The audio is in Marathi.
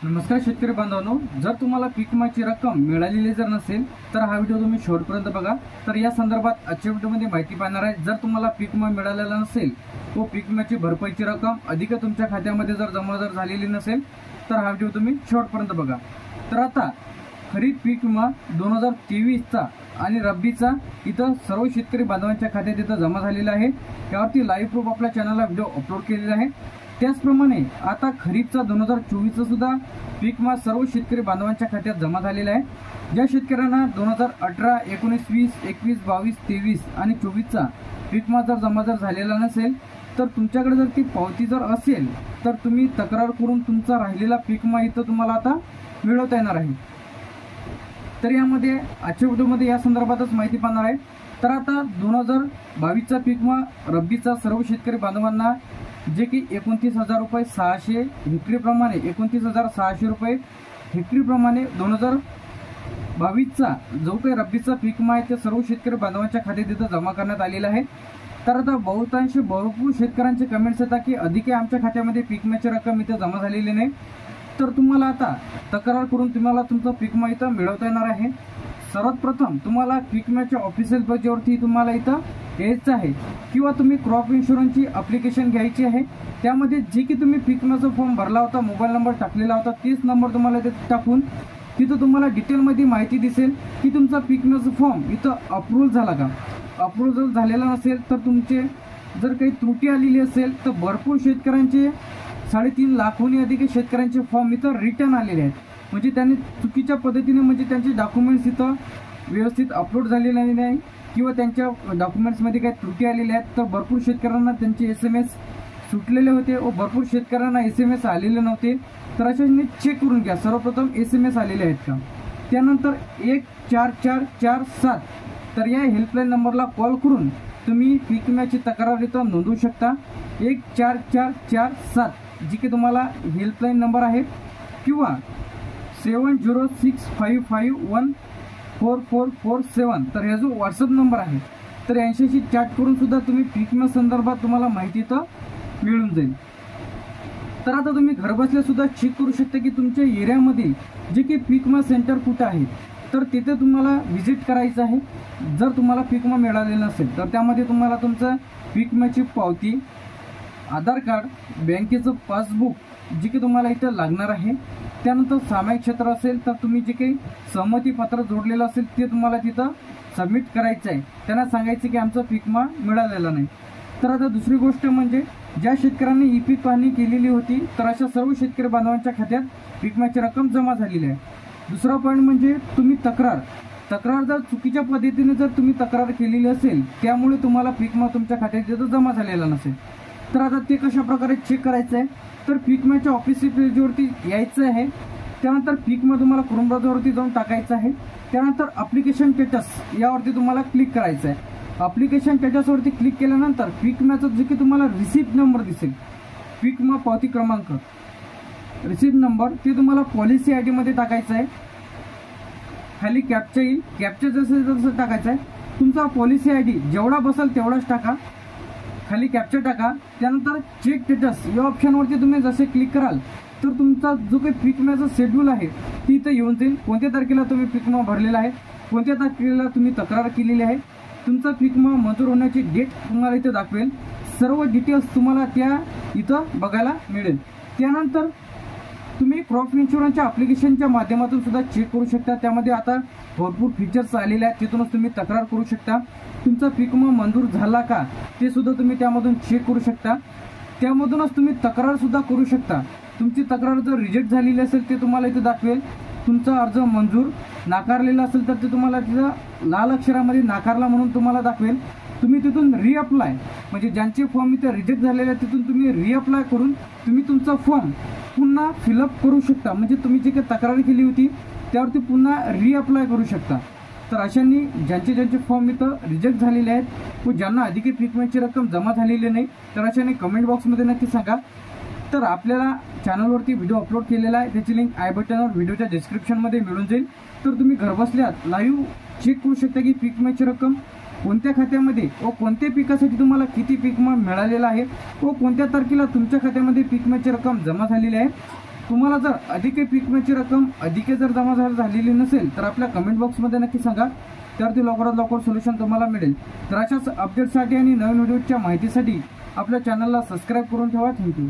नमस्कार शेतकरी बांधवांनो, जर तुम्हाला पीक विम्याची रक्कम मिळालेली जर नसेल तर हा व्हिडिओ तुम्ही शेवटपर्यंत बघा। तर या संदर्भात आजच्या व्हिडिओमध्ये माहिती पाहणार आहे। जर तुम्हाला पीक विमा मिळालेला नसेल व पीक विम्याची भरपाईची रक्कम अधिक तुमच्या खात्यामध्ये जमा झालेली नसेल तर हा व्हिडिओ तुम्ही शेवटपर्यंत बघा। तर आता खरीप पीक विमा 2023 चा आणि रब्बीचा इथं सर्व शेतकरी बांधवांच्या खात्यात इथं जमा झालेला आहे। यावरती लाईव्ह प्रूफ आपल्या चॅनलला व्हिडिओ अपलोड केलेला आहे। त्याचप्रमाणे आता खरीपचा 2024 चा सुद्धा पीक विमा सर्व शेतकरी बांधवांच्या खात्यात जमा झालेला आहे। ज्या शेतकऱ्यांना 2018, 19, 20, 21, 22, 23 आणि 24 चा पीक विमा जमा झालेला नसेल तर तुमच्याकडे जर ती पावती जर असेल तर तुम्ही तक्रार करून तुमचा राहिलेला पीक विमा इथं तुम्हाला आता मिळवता येणार आहे। तर यामध्ये आजच्या व्हिडिओमध्ये या संदर्भातच माहिती पाहणार आहे। तर आता 2022 चा पीक विमा रब्बीचा सर्व शेतकरी बांधवांना जे की 29,000 रुपये 600 हेक्टरीप्रमाणे 29,600 रुपये हेक्टरीप्रमाणे 2022 चा जो काही रब्बीचा पीक विमा आहे ते सर्व शेतकरी बांधवांच्या खात्यात इथं जमा करण्यात आलेला आहे। तर आता भरपूर शेतकऱ्यांचे कमेंट्स येतात की अधिक आमच्या खात्यामध्ये पीक विम्याची रक्कम इथं जमा झालेली नाही। तर तुम्हाला आता तक्रार करून तुम्हाला तुमचा पीक विमा इथं मिळवता येणार आहे। सर्वात प्रथम तुम्हाला पीक विम्याच्या ऑफिशियल पेजवरती तुम्हाला इथं यायचं आहे किंवा तुम्ही क्रॉप इन्शुरन्सची ॲप्लिकेशन घ्यायची आहे। त्यामध्ये जे की तुम्ही पीक विम्याचा फॉर्म भरला होता, मोबाईल नंबर टाकलेला होता, तेच नंबर तुम्हाला इथे टाकून तिथं तुम्हाला डिटेलमध्ये माहिती दिसेल की तुमचा पीक विम्याचा फॉर्म इथं अप्रूव्ह झाला का। अप्रूव्ह जर झालेला नसेल तर तुमचे जर काही त्रुटी आलेली असेल तर भरपूर शेतकऱ्यांचे 3.5 लाखाहून अधिक शेतकऱ्यांचे फॉर्म इथं रिटर्न आलेले आहेत। म्हणजे त्यांनी चुकीच्या पद्धतीने म्हणजे त्यांचे डॉक्युमेंट्स इथं व्यवस्थित अपलोड झालेले नाही किंवा त्यांच्या डॉक्युमेंट्समध्ये काही त्रुटी आलेल्या आहेत। तर भरपूर शेतकऱ्यांना त्यांचे SMS सुटलेले होते व भरपूर शेतकऱ्यांना SMS आलेले नव्हते। तर अशाने चेक करून घ्या सर्वप्रथम SMS आलेले आहेत का। त्यानंतर 14447 तर या हेल्पलाईन नंबरला कॉल करून तुम्ही पीक विम्याची तक्रार इथं नोंदवू शकता। 14447 जी की तुम्हाला हेल्पलाईन नंबर आहे किंवा 7065514447 तर हा जो व्हॉट्सअप नंबर आहे तर यांच्याशी चॅट करून सुद्धा तुम्ही पीक विमा संदर्भात तुम्हाला माहिती तर मिळून जाईल। तर आता तुम्ही घरबसल्या सुद्धा चेक करू शकता की तुमच्या एरियामध्ये जे की पीक विमा सेंटर कुठे आहे तर तिथे तुम्हाला व्हिजिट करायचं आहे। जर तुम्हाला पीक विमा मिळालेला नसेल तर त्यामध्ये तुम्हाला तुमचं पीक विम्याची पावती, आधार कार्ड, बँकेचं पासबुक जे की तुम्हाला इथं लागणार आहे। त्यानंतर सामायिक क्षेत्र असेल तर तुम्ही जे काही सहमती पत्र जोडलेलं असेल ते तुम्हाला तिथं सबमिट करायचं आहे। त्यांना सांगायचं की आमचा पीक विमा मिळालेला नाही। तर आता दुसरी गोष्ट म्हणजे ज्या शेतकऱ्यांनी ई-पीक पाहणी केलेली होती तर अशा सर्व शेतकरी बांधवांच्या खात्यात पीक विम्याची रक्कम जमा झालेली आहे। दुसरा पॉईंट म्हणजे तुम्ही तक्रार जर चुकीच्या पद्धतीने जर तुम्ही तक्रार केलेली असेल त्यामुळे तुम्हाला पीक विमा तुमच्या खात्यात जमा झालेला नसेल तर आता ते कशा प्रकारे चेक करायचं आहे तर पीक विम्याच्या ऑफिशियल पेजवरती यायचं आहे। त्यानंतर पीक विमा तुम्हाला क्रोम ब्राउझरवरती जाऊन टाकायचं आहे। त्यानंतर ॲप्लिकेशन स्टेटस यावरती तुम्हाला क्लिक करायचं आहे। ॲप्लिकेशन स्टेटसवरती क्लिक केल्यानंतर पीक विम्याचा जे की तुम्हाला रिसिप्ट नंबर दिसेल, पीक विमा पावती क्रमांक रिसिप्ट नंबर ते तुम्हाला पॉलिसी ID मध्ये टाकायचं आहे। खाली कॅप्चा येईल, कॅप्चा जसं टाकायचं आहे। तुमचा पॉलिसी ID जेवढा बसेल तेवढाच टाका, खाली कॅप्चा टाका। त्यानंतर चेक स्टेटस या ऑप्शनवरती तुम्ही जसे क्लिक कराल तर तुमचा जो काही पीक विम्याचा शेड्यूल आहे ती इथं येऊन जाईल। कोणत्या तारखेला तुम्ही पीक विमा भरलेला आहे, कोणत्या तारखेला तुम्ही तक्रार केलेली आहे, तुमचा पीक विमा मंजूर होण्याची डेट तुम्हाला इथं दाखवेल। सर्व डिटेल्स तुम्हाला त्या इथं बघायला मिळेल। त्यानंतर तुम्ही क्रॉप इन्शुरन्सच्या ॲप्लिकेशनच्या माध्यमातून सुद्धा चेक करू शकता। त्यामध्ये आता भरपूर फीचर्स आलेले आहेत, तिथूनच तुम्ही तक्रार करू शकता। तुमचा पीक विमा मंजूर झाला का ते सुद्धा तुम्ही त्यामधून चेक करू शकता। त्यामधूनच तुम्ही तक्रार सुद्धा करू शकता। तुमची तक्रार जर रिजेक्ट झालेली असेल ते तुम्हाला इथे दाखवेल। तुमचा अर्ज मंजूर नाकारलेला असेल तर ते तुम्हाला तिथं लाल अक्षरामध्ये नाकारला म्हणून तुम्हाला दाखवेल। तुम्ही तिथून रिअप्लाय म्हणजे ज्यांचे फॉर्म इथे रिजेक्ट झालेले आहेत तिथून तुम्ही रिअप्लाय करून तुम्ही तुमचा फॉर्म पुन्हा फिलअप करू शकता। म्हणजे तुम्ही जे काही तक्रार केली होती त्यावरती पुन्हा रिअप्लाय करू शकता। तर अशांनी ज्यांचे फॉर्म इथं रिजेक्ट झालेले आहेत व ज्यांना अधिक पीक विम्याची रक्कम जमा झालेली नाही तर अशाने कमेंट बॉक्समध्ये नक्की सांगा। तर आपल्याला चॅनलवरती व्हिडिओ अपलोड केलेला आहे, त्याची लिंक आय बटनवर व्हिडिओच्या डिस्क्रिप्शनमध्ये मिळून जाईल। तर तुम्ही घरबसल्या लाईव्ह चेक करू शकता की पीक विम्याची रक्कम कोणत्या खात्यामध्ये व कोणत्या पिकासाठी तुम्हाला किती पीक विमा मिळालेला आहे व कोणत्या तारखेला तुमच्या खात्यामध्ये पीक विम्याची रक्कम जमा झालेली आहे। तुम्हाला जर अधिक पीक विम्याची रक्कम अधिक जर जमा झालेली नसेल तर आपल्या कमेंट बॉक्समध्ये नक्की सांगा, तर ते लवकरात लवकर सोल्युशन तुम्हाला मिळेल. तर अशाच अपडेटसाठी आणि नवीन व्हिडिओच्या माहितीसाठी आपल्या चॅनलला सबस्क्राईब करून ठेवा. थँक्यू.